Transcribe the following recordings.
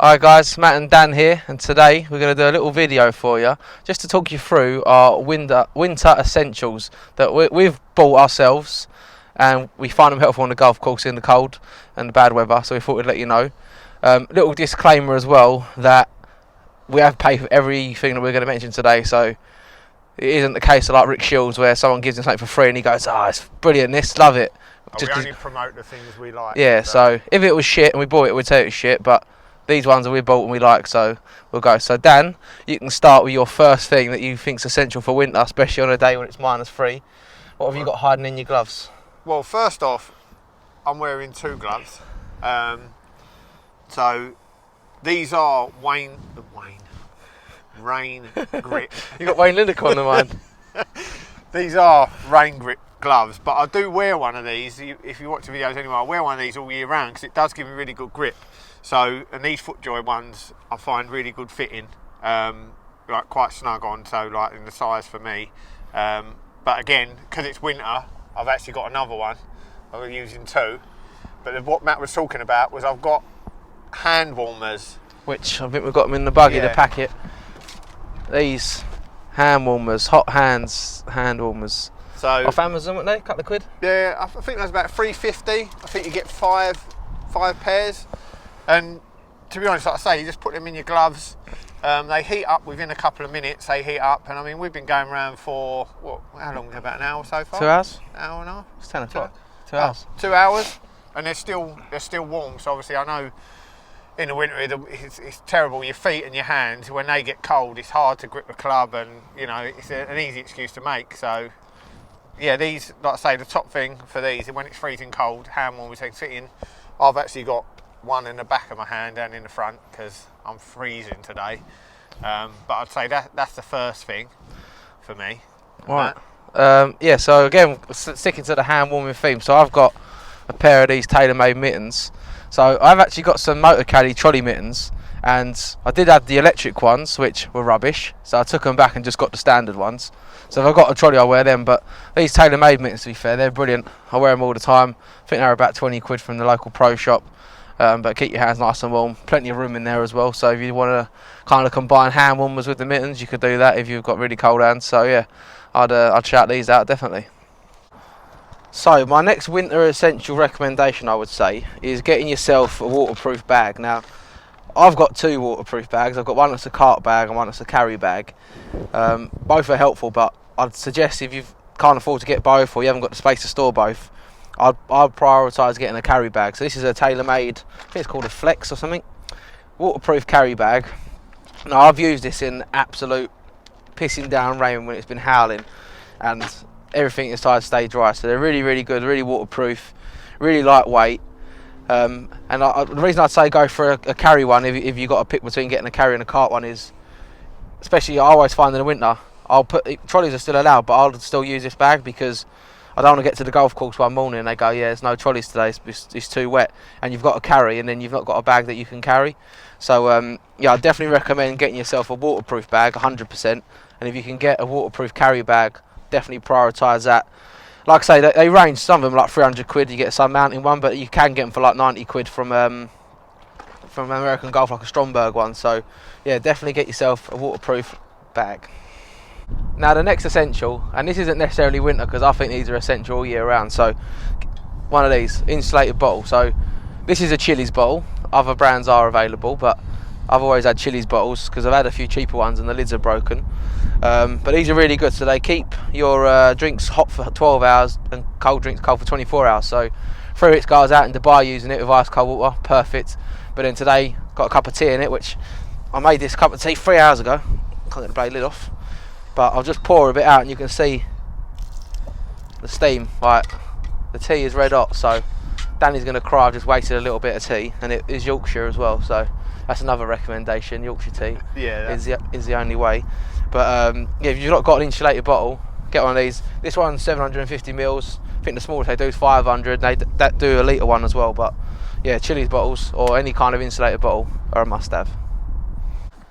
Hi guys, Matt and Dan here, and today we're going to do a little video for you just to talk you through our winter essentials that we've bought ourselves, and we find them helpful on the golf course in the cold and the bad weather, so we thought we'd let you know. Little disclaimer as well that we have paid for everything that we're going to mention today, so it isn't the case of like Rick Shields where someone gives him something for free and he goes, it's brilliant, this, love it. We only promote the things we like. Yeah, so if it was shit and we bought it, we'd say it was shit, but these ones that we bought and we like, so we'll go. So Dan, you can start with your first thing that you think's essential for winter, especially on a day when it's -3. What have you got hiding in your gloves? Well, first off, I'm wearing 2 gloves. So these are rain grip. You got Wayne Lineker on the mind. These are rain grip gloves, but I do wear one of these. If you watch the videos anyway, I wear one of these all year round because it does give me really good grip. So, and these FootJoy ones I find really good fitting, like quite snug on, so like in the size for me. But again, because it's winter, I've actually got another one. I'm using 2. But what Matt was talking about was I've got hand warmers. Which I think we've got them in the buggy, the packet. These hand warmers, hot hands hand warmers. So off Amazon, weren't they? A couple of quid? Yeah, I think that's about $3.50. I think you get five pairs. And to be honest, like I say, you just put them in your gloves. They heat up within a couple of minutes. They heat up, and I mean, we've been going around for how long? About an hour so far. 2 hours. Hour and a half. It's 10 o'clock. 2 hours. 2 hours, and they're still warm. So obviously, I know in the winter it's terrible. Your feet and your hands, when they get cold, it's hard to grip the club, and you know it's an easy excuse to make. So yeah, these, like I say, the top thing for these, when it's freezing cold, hand warmers they can sit in. I've actually got one in the back of my hand and in the front because I'm freezing today. But I'd say that's the first thing for me. Right. Yeah, so again, sticking to the hand warming theme, so I've got a pair of these tailor-made mittens. So I've actually got some Motor Caddy trolley mittens, and I did have the electric ones, which were rubbish, so I took them back and just got the standard ones. So if I've got a trolley, I'll wear them, but these tailor-made mittens, to be fair, they're brilliant. I wear them all the time. I think they're about 20 quid from the local pro shop. But keep your hands nice and warm. Plenty of room in there as well, so if you want to kind of combine hand warmers with the mittens, you could do that if you've got really cold hands. So yeah, I'd shout these out definitely. So my next winter essential recommendation, I would say, is getting yourself a waterproof bag. Now I've got 2 waterproof bags. I've got one that's a cart bag and one that's a carry bag. Both are helpful, but I'd suggest if you can't afford to get both or you haven't got the space to store both, I'd prioritise getting a carry bag. So this is a tailor-made, I think it's called a Flex or something, waterproof carry bag. Now I've used this in absolute pissing down rain when it's been howling, and everything inside stay dry. So they're really, really good, really waterproof, really lightweight. And the reason I'd say go for a carry one if you've got to pick between getting a carry and a cart one is, especially I always find in the winter, trolleys are still allowed, but I'll still use this bag because I don't want to get to the golf course one morning and they go, yeah, there's no trolleys today, it's too wet, and you've got to carry, and then you've not got a bag that you can carry. So yeah, I definitely recommend getting yourself a waterproof bag, 100%, and if you can get a waterproof carry bag, definitely prioritise that. Like I say, they range, some of them like 300 quid, you get a sun mountain one, but you can get them for like 90 quid from American Golf, like a Stromberg one. So yeah, definitely get yourself a waterproof bag. Now the next essential, and this isn't necessarily winter because I think these are essential all year round, so one of these, insulated bottle. So this is a Chili's bottle, other brands are available, but I've always had Chili's bottles because I've had a few cheaper ones and the lids are broken. But these are really good, so they keep your drinks hot for 12 hours and cold drinks cold for 24 hours. So 3 weeks ago I was out in Dubai using it with ice cold water, perfect. But then today got a cup of tea in it, which I made this cup of tea 3 hours ago. Can't get the blade lid off, but I'll just pour a bit out and you can see the steam. Like, the tea is red hot, so Danny's going to cry I've just wasted a little bit of tea, and it is Yorkshire as well, so that's another recommendation. Yorkshire tea is the only way. But yeah, if you've not got an insulated bottle, get one of these. This one's 750 mils. I think the smallest they do is 500. They do a litre one as well, but yeah, Chili's bottles or any kind of insulated bottle are a must-have.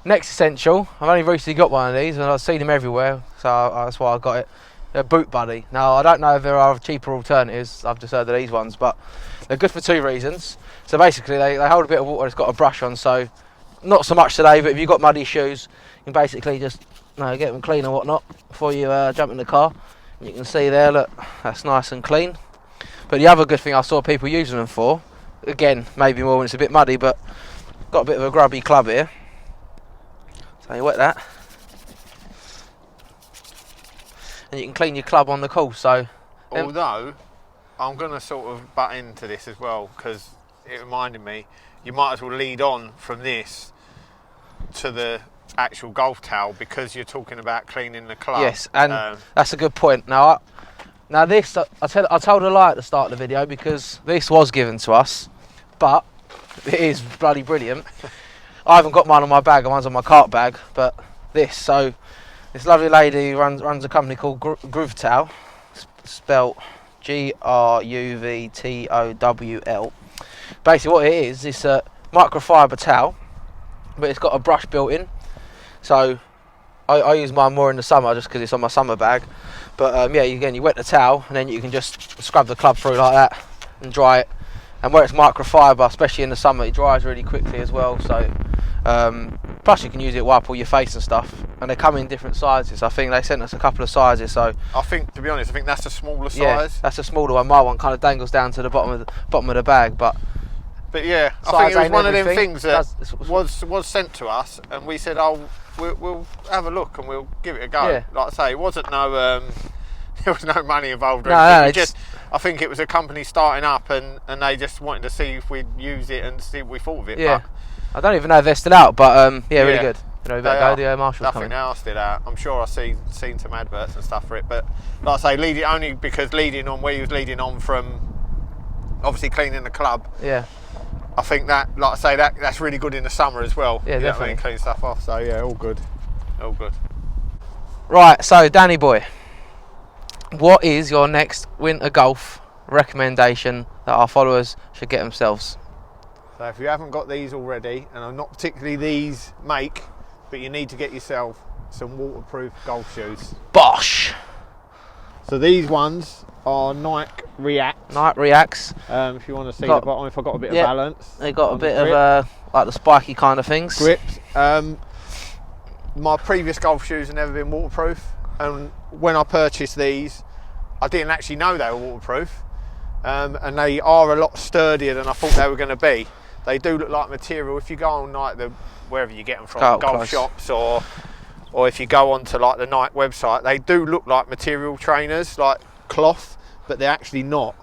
Next essential, I've only recently got one of these and I've seen them everywhere, so that's why I got it. A boot buddy. Now I don't know if there are cheaper alternatives, I've just heard of these ones, but they're good for 2 reasons. So basically they hold a bit of water, it's got a brush on, so not so much today, but if you've got muddy shoes, you can basically just get them clean and whatnot before you jump in the car. And you can see there, look, that's nice and clean. But the other good thing I saw people using them for, again, maybe more when it's a bit muddy, but got a bit of a grubby club here. So you wet that, and you can clean your club on the course. So, although I'm going to sort of butt into this as well, because it reminded me, you might as well lead on from this to the actual golf towel, because you're talking about cleaning the club. yes, and that's a good point. Now this, I told a lie at the start of the video, because this was given to us, but it is bloody brilliant. I haven't got mine on my bag, mine's on my cart bag, but this lovely lady runs a company called Groove Towel, spelt GRUVTOWL. Basically what it is, it's a microfiber towel, but it's got a brush built in. So I use mine more in the summer just because it's on my summer bag. But yeah, you wet the towel and then you can just scrub the club through like that and dry it. And where it's microfiber, especially in the summer, it dries really quickly as well. So plus you can use it to wipe all your face and stuff. And they come in different sizes. I think they sent us a couple of sizes. So I think, to be honest, I think that's the smaller size. Yeah, that's a smaller one. My one kind of dangles down to the bottom of the bag, but yeah, I think it was one of them things that was sent to us, and we said, oh, we'll have a look and we'll give it a go. Yeah. Like I say, it wasn't there was no money involved or No, anything. I think it was a company starting up, and they just wanted to see if we'd use it and see what we thought of it. Yeah, but I don't even know if they're still out, but yeah, really good. We better go. The Marshall's I coming. think they are still out. I'm sure I've seen some adverts and stuff for it, but like I say, only because leading on where he was leading on from, obviously cleaning the club. Yeah. I think that, like I say, that's really good in the summer as well. Yeah, definitely. Clean stuff off. So yeah, all good. Right, so Danny boy, what is your next winter golf recommendation that our followers should get themselves? So if you haven't got these already, and I'm not particularly these make, but you need to get yourself some waterproof golf shoes. Bosh! So these ones are Nike React. Nike Reacts. If you want to see the bottom, if I've got a bit of balance. They got a bit of like the spiky kind of things. Grips. My previous golf shoes have never been waterproof, and when I purchased these, I didn't actually know they were waterproof, and they are a lot sturdier than I thought they were going to be. They do look like material. If you go on like wherever you get them from, golf shops, or if you go onto like the Nike website, they do look like material trainers, like cloth, but they're actually not.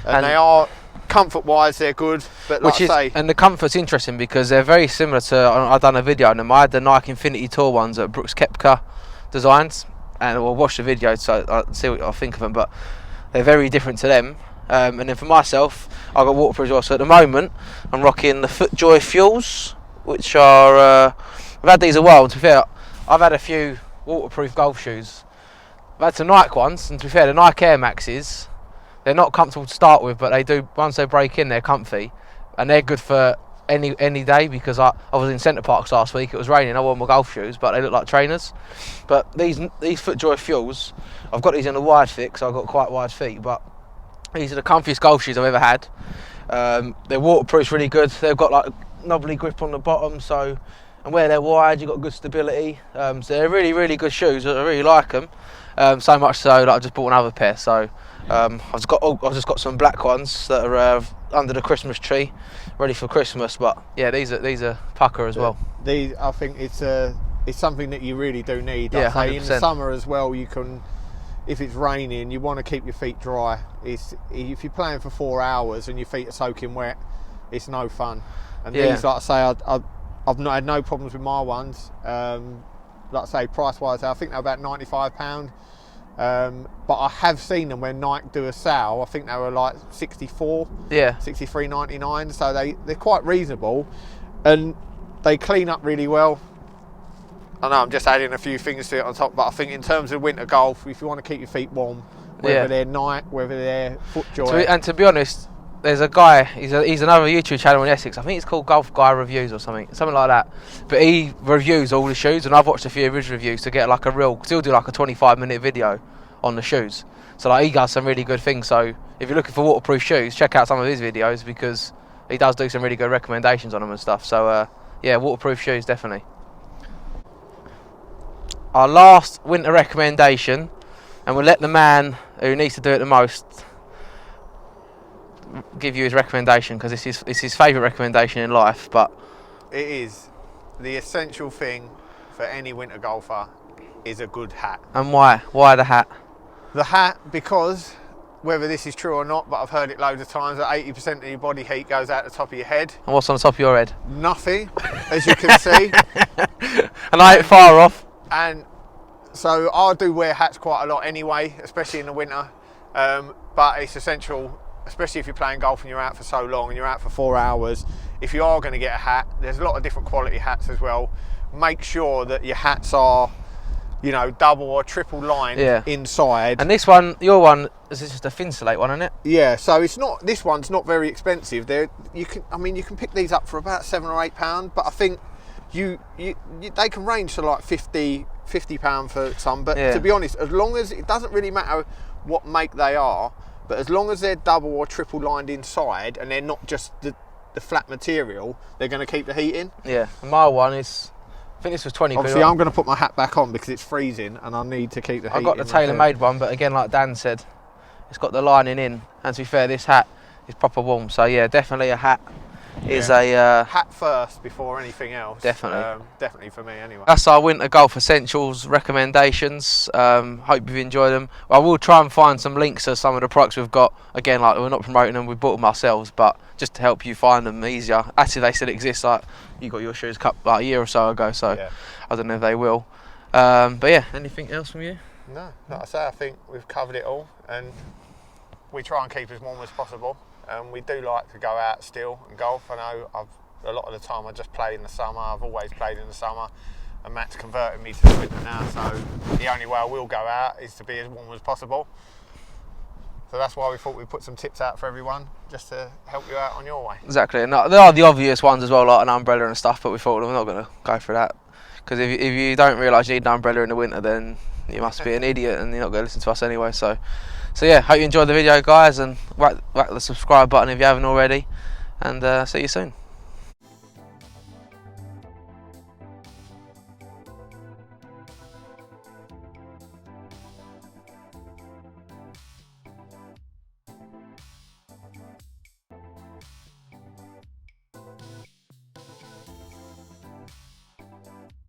And they are, comfort-wise, they're good. But and the comfort's interesting because they're very similar to. I've done a video on them. I had the Nike Infinity Tour ones that Brooks Koepka designed, and we'll watch the video so I'll see what I think of them. But they're very different to them. And then for myself, I've got waterproof as well. So at the moment, I'm rocking the FootJoy Fuels, which are. I've had these a while. To be fair, I've had a few waterproof golf shoes. I've had some Nike ones, and to be fair, the Nike Air Maxes, they're not comfortable to start with, but they do, once they break in, they're comfy, and they're good for any day, because I was in Centre Parks last week, it was raining, I wore my golf shoes, but they look like trainers. But these FootJoy Fuels, I've got these in a wide fit, so I've got quite wide feet, but these are the comfiest golf shoes I've ever had. They're waterproof, really good. They've got like knobbly grip on the bottom, so, and where they're wide, you've got good stability. So they're really, really good shoes. I really like them. So much so that I just bought another pair. So I've just got some black ones that are under the Christmas tree, ready for Christmas. But yeah, these are pucker as well. These, I think it's something that you really do need. Yeah, say 100%. In the summer as well, you can, if it's raining, you want to keep your feet dry. If you're playing for 4 hours and your feet are soaking wet, it's no fun. And these, like I say, I've not had no problems with my ones. Like I say, price-wise, I think they're about £95. But I have seen them when Nike do a sale. I think they were like 64, yeah, 63.99. So they're quite reasonable, and they clean up really well. I know I'm just adding a few things to it on top, but I think in terms of winter golf, if you want to keep your feet warm, whether they're Nike, whether they're FootJoy. And to be honest, there's a guy, he's another YouTube channel in Essex, I think it's called Golf Guy Reviews or something like that, but he reviews all the shoes, and I've watched a few of his reviews to get like still do like a 25-minute video on the shoes. So like he does some really good things, so if you're looking for waterproof shoes, check out some of his videos, because he does do some really good recommendations on them and stuff. So yeah, waterproof shoes definitely. Our last winter recommendation, and we'll let the man who needs to do it the most give you his recommendation, because it's his favourite recommendation in life. But it is the essential thing for any winter golfer is a good hat. And why? Why the hat? The hat, because whether this is true or not, but I've heard it loads of times, that 80% of your body heat goes out the top of your head. And what's on the top of your head? Nothing, as you can see. And I ain't far off. And so I do wear hats quite a lot anyway, especially in the winter. But it's essential, especially if you're playing golf and you're out for so long and you're out for 4 hours. If you are going to get a hat, there's a lot of different quality hats as well. Make sure that your hats are, you know, double or triple lined inside. And this one, your one, is just a Insulate one, isn't it? Yeah, so it's not. This one's not very expensive. You can pick these up for about £7 or £8, but I think they can range to like £50 for some. But to be honest, as long as it doesn't really matter what make they are, but as long as they're double or triple lined inside and they're not just the flat material, they're going to keep the heat in. Yeah, and my one is, I think this was 20 quid. Obviously, I'm going to put my hat back on because it's freezing and I need to keep the heat in. I got the tailor-made one, but again, like Dan said, it's got the lining in. And to be fair, this hat is proper warm. So yeah, definitely a hat is a... hat first before anything else. Definitely. Definitely for me anyway. That's our winter golf essentials recommendations. Hope you've enjoyed them. I will try and find some links to some of the products we've got. Again, like, we're not promoting them, we bought them ourselves, but just to help you find them easier. Actually, they still exist. Like, you got your shoes like a year or so ago, so I don't know if they will. But yeah, anything else from you? No, like I say, I think we've covered it all, and we try and keep as warm as possible. We do like to go out still and golf. I know a lot of the time I just play in the summer. I've always played in the summer, and Matt's converted me to the winter now, so the only way I will go out is to be as warm as possible. So that's why we thought we'd put some tips out for everyone, just to help you out on your way. Exactly, and there are the obvious ones as well, like an umbrella and stuff, but we thought we're not going to go for that. Because if you don't realise you need an umbrella in the winter, then you must be an idiot and you're not going to listen to us anyway. So yeah, hope you enjoyed the video, guys, and whack the subscribe button if you haven't already, and see you soon.